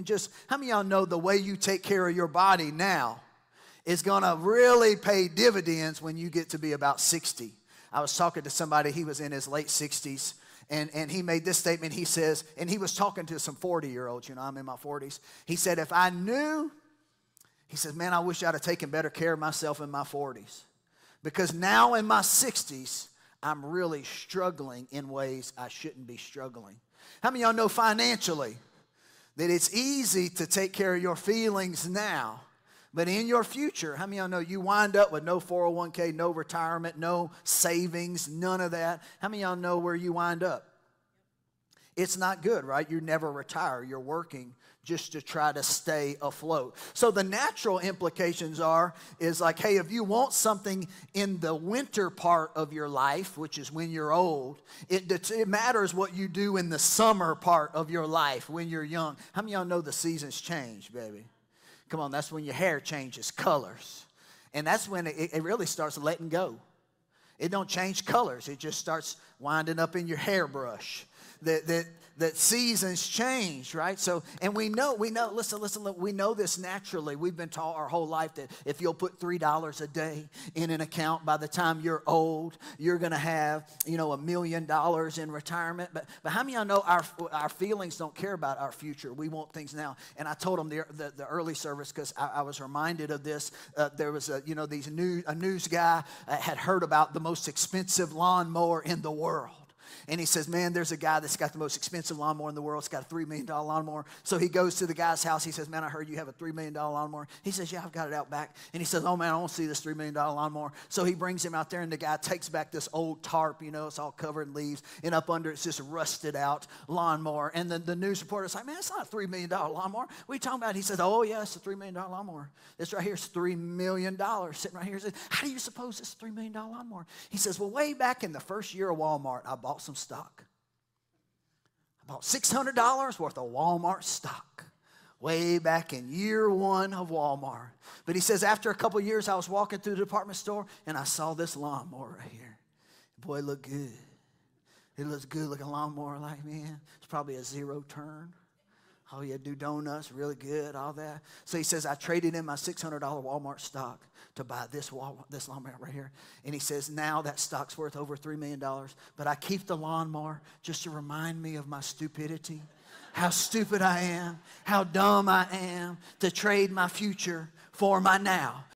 Just how many of y'all know the way you take care of your body now is going to really pay dividends when you get to be about 60? I was talking to somebody, he was in his late 60s, and he made this statement. He says, and he was talking to some 40-year-olds, I'm in my 40s. He said, if I knew, he says, man, I wish I'd have taken better care of myself in my 40s. Because now in my 60s, I'm really struggling in ways I shouldn't be struggling. How many of y'all know financially that it's easy to take care of your feelings now, but in your future, how many of y'all know you wind up with no 401k, no retirement, no savings, none of that? How many of y'all know where you wind up? It's not good, right? You never retire. You're working just to try to stay afloat. So the natural implications is like, hey, if you want something in the winter part of your life, which is when you're old, it matters what you do in the summer part of your life when you're young. How many of y'all know the seasons change, baby? Come on, that's when your hair changes colors. And that's when it really starts letting go. It don't change colors. It just starts winding up in your hairbrush. That seasons change, right? So, and we know, listen, look, we know this naturally. We've been taught our whole life that if you'll put $3 a day in an account, by the time you're old, you're going to have, $1 million in retirement. But how many of y'all know our feelings don't care about our future? We want things now. And I told them the early service, because I was reminded of this. There was a news guy had heard about the most expensive lawnmower in the world. And he says, man, there's a guy that's got the most expensive lawnmower in the world. It's got a $3 million lawnmower. So he goes to the guy's house. He says, man, I heard you have a $3 million lawnmower. He says, yeah, I've got it out back. And he says, oh, man, I want to see this $3 million lawnmower. So he brings him out there, and the guy takes back this old tarp. It's all covered in leaves. And up under it's this rusted out lawnmower. And then the news reporter's like, man, it's not a $3 million lawnmower. What are you talking about? He says, oh, yeah, it's a $3 million lawnmower. This right here is $3 million sitting right here. He says, how do you suppose it's a $3 million lawnmower? He says, well, way back in the first year of Walmart, I bought some stock. About $600 worth of Walmart stock way back in year one of Walmart. But he says, after a couple of years, I was walking through the department store, and I saw this lawnmower right here. Boy, it looked good. It looks good looking lawnmower, like, man, it's probably a zero turn. Oh, yeah, do donuts, really good, all that. So he says, I traded in my $600 Walmart stock to buy this lawnmower right here. And he says, now that stock's worth over $3 million. But I keep the lawnmower just to remind me of my stupidity, how stupid I am, how dumb I am to trade my future for my now.